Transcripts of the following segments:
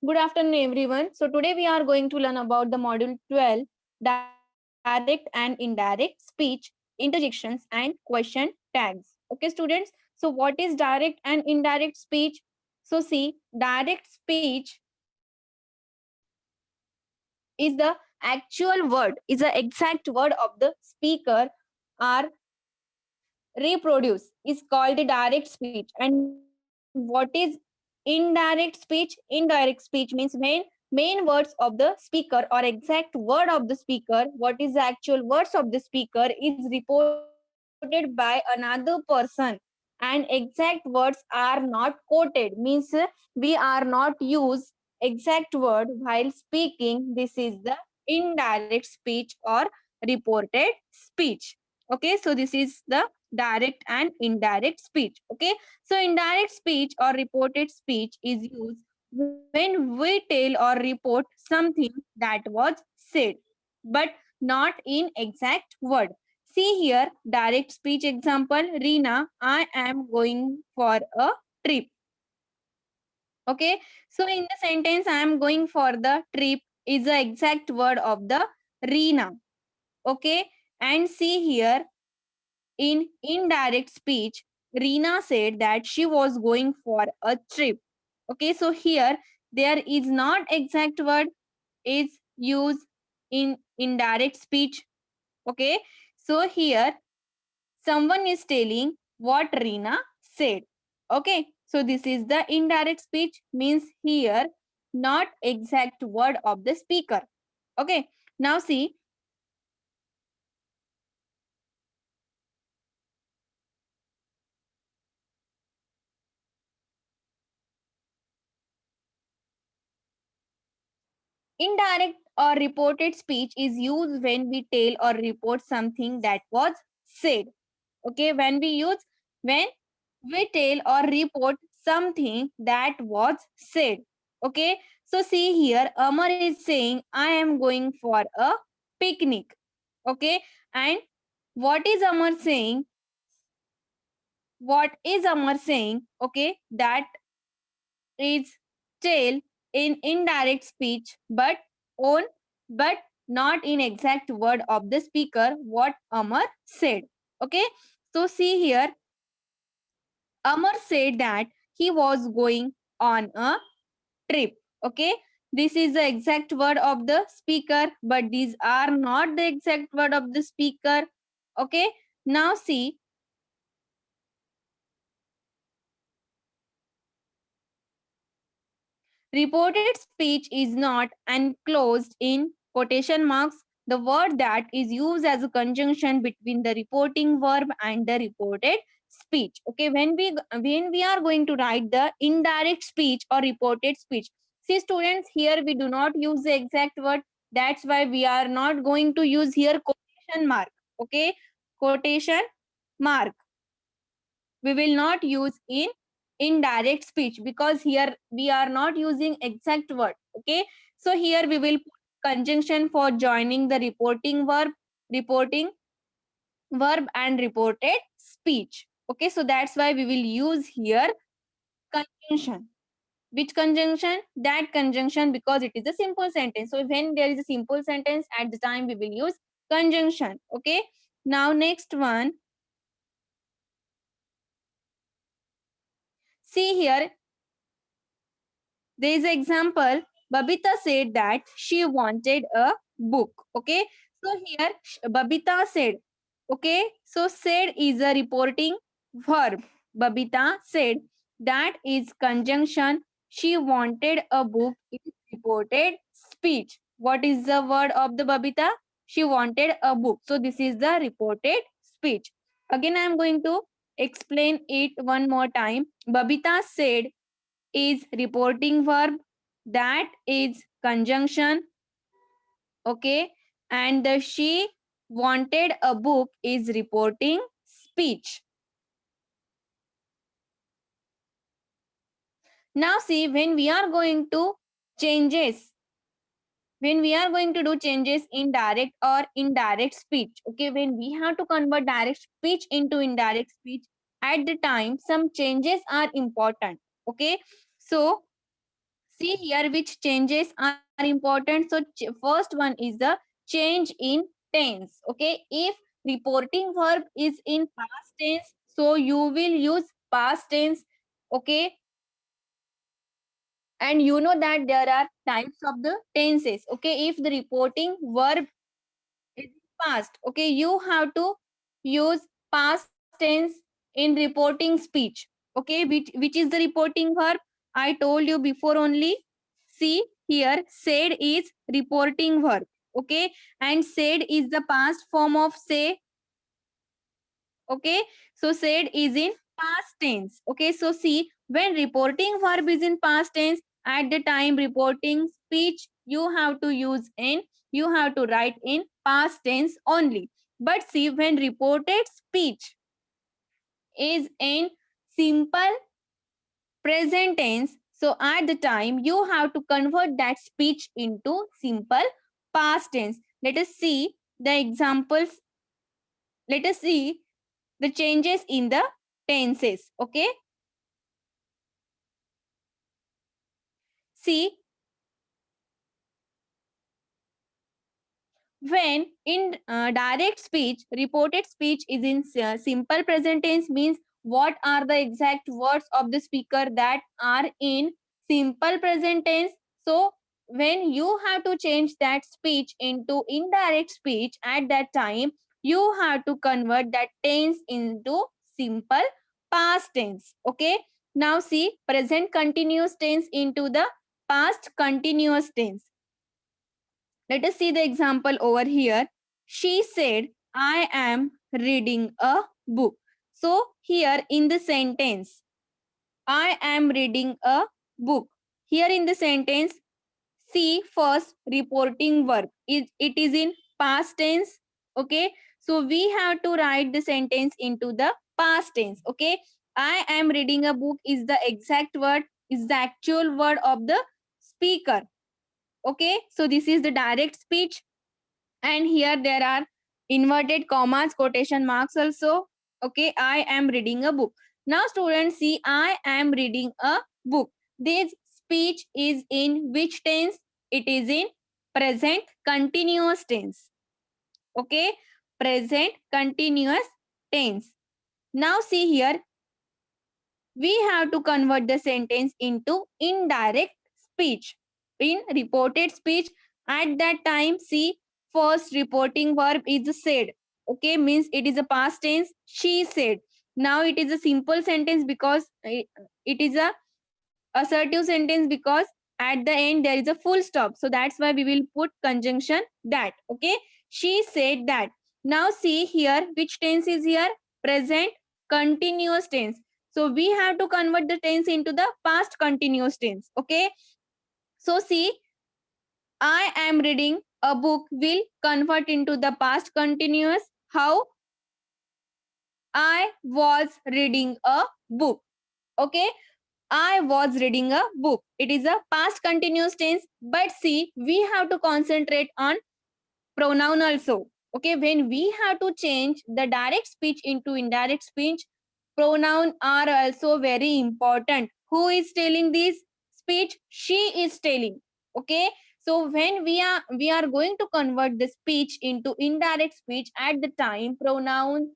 Good afternoon, everyone. So today we are going to learn about the module 12, direct and indirect speech, interjections and question tags. Okay, students. So what is direct and indirect speech? So see, direct speech is the actual word, is the exact word of the speaker are reproduce is called the direct speech. And what is indirect speech? Indirect speech means when main words of the speaker or exact word of the speaker, what is the actual words of the speaker is reported by another person, and exact words are not quoted, means we are not use exact word while speaking. This is the indirect speech or reported speech. Okay, so this is the direct and indirect speech. Okay, so indirect speech or reported speech is used when we tell or report something that was said but not in exact word. See here, direct speech example: Reena, I am going for a trip. Okay, so in the sentence I am going for the trip is the exact word of the Reena. Okay, and see here, in indirect speech, Reena said that she was going for a trip. Okay, so here there is not exact word is used in indirect speech. Okay, so here someone is telling what Reena said. Okay, so this is the indirect speech, means here not exact word of the speaker. Okay, now see, indirect or reported speech is used when we tell or report something that was said. Okay, when we tell or report something that was said. Okay, so see here, Amar is saying I am going for a picnic. Okay, and what is Amar saying? What is Amar saying? Okay, that is tell in indirect speech, but on but not in exact word of the speaker what Amar said. Okay, so see here, Amar said that he was going on a trip. Okay, this is the exact word of the speaker, but these are not the exact word of the speaker. Okay, now see, reported speech is not enclosed in quotation marks. The word that is used as a conjunction between the reporting verb and the reported speech. Okay, when we are going to write the indirect speech or reported speech, see students, here we do not use the exact word. That's why we are not going to use here quotation mark. Okay, quotation mark we will not use in indirect speech because here we are not using exact word. Okay, so here we will put conjunction for joining the reporting verb and reported speech. Okay, so that's why we will use here conjunction. Which conjunction? That conjunction, because it is a simple sentence. So when there is a simple sentence, at the time we will use conjunction. Okay, now next one, see here, there is an example. Babita said that she wanted a book. Okay. So here Babita said. Okay. So said is a reporting verb. Babita said, that is conjunction. She wanted a book is reported speech. What is the word of the Babita? She wanted a book. So this is the reported speech. Again I am going to explain it one more time. Babita said is reporting verb, that is conjunction. Okay, and the she wanted a book is reporting speech. Now see, when we are going to changes, when we are going to do changes in direct or indirect speech, okay, when we have to convert direct speech into indirect speech, at the time some changes are important. Okay, so See here which changes are important. So first one is the change in tense. Okay, if reporting verb is in past tense, so you will use past tense. Okay, and you know that there are types of the tenses. Okay, if the reporting verb is past, okay, you have to use past tense in reporting speech. Okay, which is the reporting verb? I told you before only. See here, said is reporting verb. Okay, and said is the past form of say. Okay, so said is in past tense. Okay, so see, when reporting verb is in past tense, at the time reporting speech you have to use in, you have to write in past tense only. But see, when reported speech is in simple present tense, so at the time you have to convert that speech into simple past tense. Let us see the examples. Let us see the changes in the tenses. Okay, see, when in direct speech, reported speech is in simple present tense, means what are the exact words of the speaker that are in simple present tense. So when you have to change that speech into indirect speech, at that time you have to convert that tense into simple past tense. Okay, now see, present continuous tense into the past continuous tense. Let us see the example over here. She said, I am reading a book. So, here in the sentence, I am reading a book. Here in the sentence, see first reporting verb. It is in past tense. Okay. So, we have to write the sentence into the past tense. Okay. I am reading a book is the exact word, is the actual word of the speaker. Okay. So, this is the direct speech, and here there are inverted commas, quotation marks also. Okay, I am reading a book. Now students, see, I am reading a book. This speech is in which tense? It is in present continuous tense. Okay, present continuous tense. Now see here, we have to convert the sentence into indirect speech. In reported speech, at that time, see, first reporting verb is said. Okay, means it is a past tense. She said. Now it is a simple sentence because it is a assertive sentence because at the end there is a full stop. So that's why we will put conjunction that. Okay, she said that. Now see here, which tense is here? Present continuous tense. So we have to convert the tense into the past continuous tense. Okay, so see, I am reading a book will convert into the past continuous. How? I was reading a book. Okay, I was reading a book. It is a past continuous tense, but see, we have to concentrate on pronoun also. Okay, when we have to change the direct speech into indirect speech, pronoun are also very important. Who is telling this speech? She is telling. Okay, so when we are going to convert the speech into indirect speech, at the time pronoun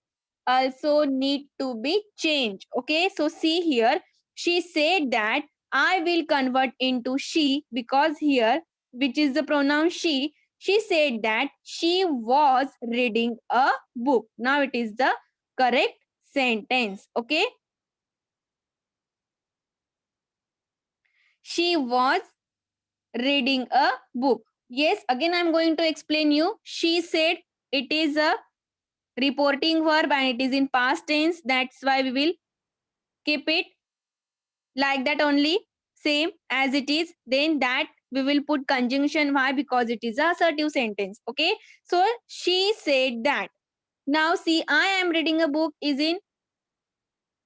also need to be changed. Okay, so see here, she said that I will convert into she, because here, which is the pronoun she said that she was reading a book. Now it is the correct sentence. Okay, she was reading a book. Yes, again I'm going to explain you. She said, it is a reporting verb and it is in past tense. That's why we will keep it like that only, same as it is. Then that we will put conjunction. Why? Because it is a assertive sentence. Okay, so she said that. Now see, I am reading a book is in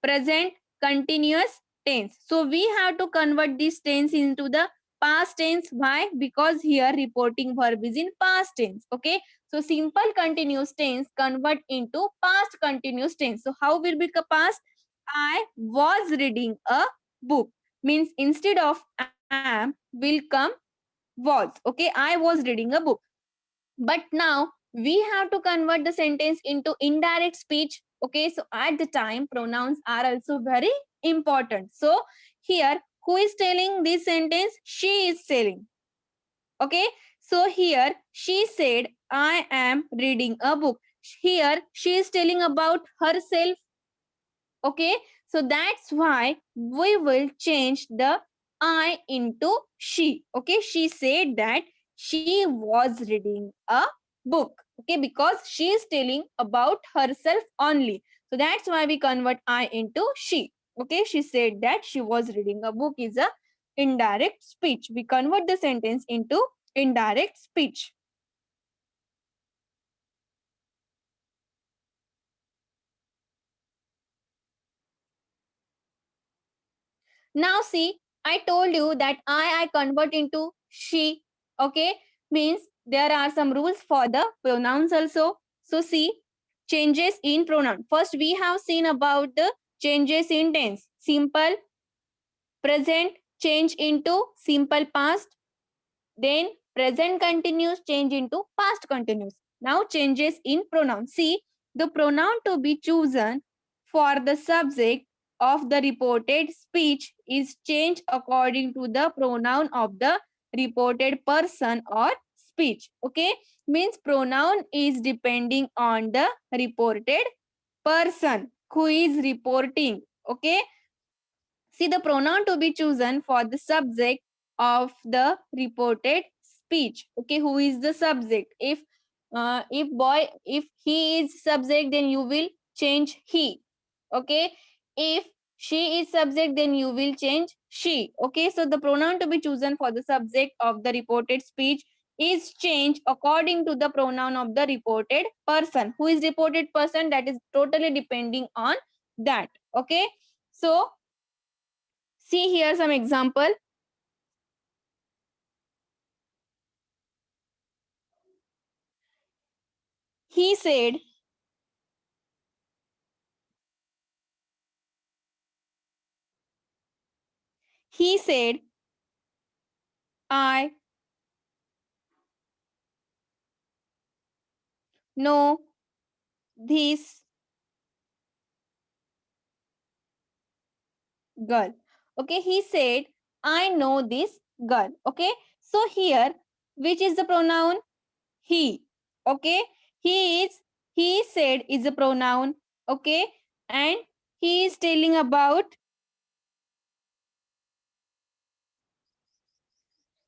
present continuous tense. So we have to convert this tense into the past tense. Why? Because here reporting verb is in past tense. Okay, so simple continuous tense convert into past continuous tense. So how will be the past? I was reading a book, means instead of am will come was. Okay, I was reading a book. But now we have to convert the sentence into indirect speech. Okay, so at the time pronouns are also very important. So here, who is telling this sentence? She is telling. Okay, so here she said, I am reading a book. Here she is telling about herself. Okay, so that's why we will change the I into she. Okay, she said that she was reading a book. Okay, because she is telling about herself only. So that's why we convert I into she. Okay, she said that she was reading a book is a indirect speech. We convert the sentence into indirect speech. Now see, I told you that I convert into she. Okay, means there are some rules for the pronouns also. So see, changes in pronoun. First we have seen about the changes in tense. Simple present change into simple past. Then present continuous change into past continuous. Now changes in pronoun. See, the pronoun to be chosen for the subject of the reported speech is changed according to the pronoun of the reported person or speech. Okay, means pronoun is depending on the reported person who is reporting. Okay, see, the pronoun to be chosen for the subject of the reported speech. Okay, who is the subject? If boy, if he is subject, then you will change he. Okay, if she is subject, then you will change she. Okay, so the pronoun to be chosen for the subject of the reported speech is changed according to the pronoun of the reported person. Who is reported person? That is totally depending on that. Okay, so see here some example. He said, he said, I know this girl. Okay, he said, I know this girl. Okay, so here, which is the pronoun? He. Okay, he is, he said is a pronoun. Okay, and he is telling about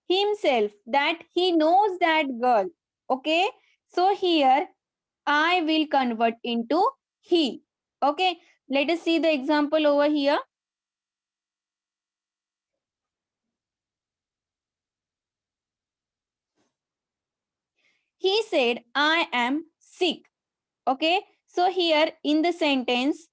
himself that he knows that girl. Okay, so here I will convert into he. Okay, let us see the example over here. He said, I am sick. Okay, so here in the sentence,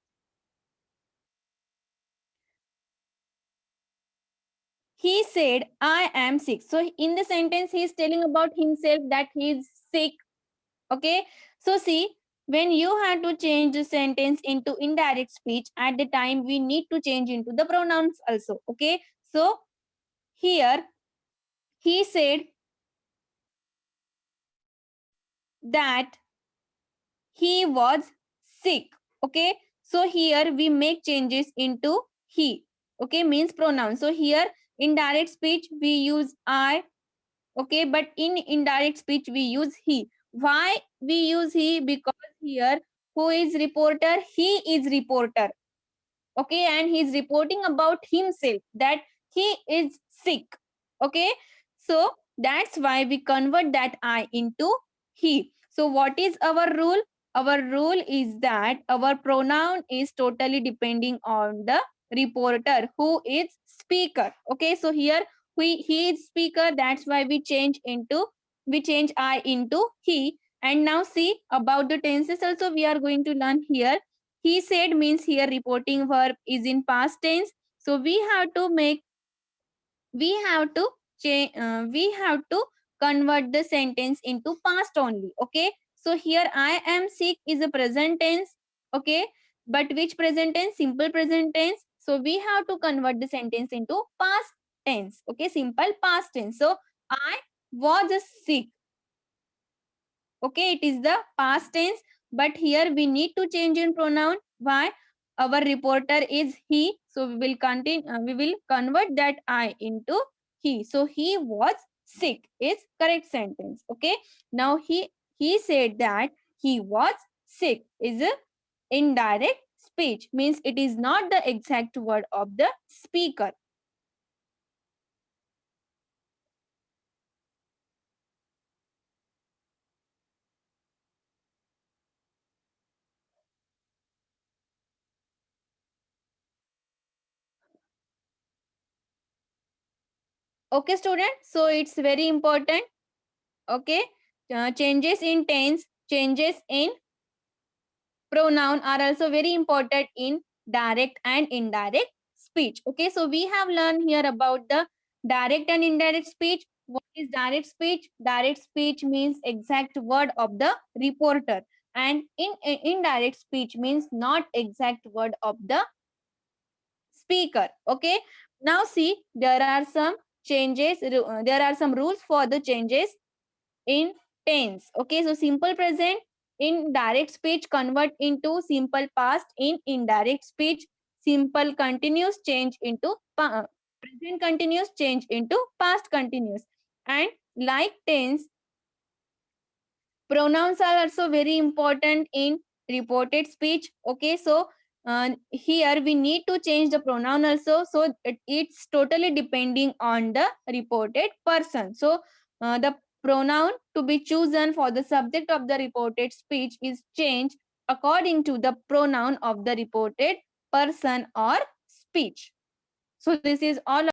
he said, I am sick. So in the sentence, he is telling about himself that he is sick. Okay, so see, when you have to change the sentence into indirect speech, at the time we need to change into the pronouns also. Okay, so here he said that he was sick. Okay, so here we make changes into he. Okay, means pronoun. So here in direct speech we use I. Okay, but in indirect speech we use he. Why we use he? Because here who is reporter? He is reporter. Okay, and he is reporting about himself that he is sick. Okay, so that's why we convert that I into he. So what is our rule? Our rule is that our pronoun is totally depending on the reporter who is speaker. Okay, so here he is speaker, that's why we change I into he. And now see about the tenses also we are going to learn here. He said means here reporting verb is in past tense. So we have to convert the sentence into past only. Okay, so here I am sick is a present tense. Okay, but which present tense? Simple present tense. So we have to convert the sentence into past tense. Okay, simple past tense. So I was sick. Okay, it is the past tense, but here we need to change in pronoun. Why? Our reporter is he, so we will continue. We will convert that I into he. So he was sick is correct sentence. Okay. Now he said that he was sick is a indirect speech, means it is not the exact word of the speaker. Okay, student. So it's very important. Okay. Changes in tense, changes in pronoun are also very important in direct and indirect speech. Okay, so we have learned here about the direct and indirect speech. What is direct speech? Direct speech means exact word of the reporter, and indirect speech means not exact word of the speaker. Okay, now see, there are some changes, there are some rules for the changes in tense. Okay, so simple present in direct speech convert into simple past. In indirect speech, simple continuous change into present continuous change into past continuous. And like tense, pronouns are also very important in reported speech. Okay, so here we need to change the pronoun also, so it's totally depending on the reported person. So the pronoun to be chosen for the subject of the reported speech is changed according to the pronoun of the reported person or speech. So this is all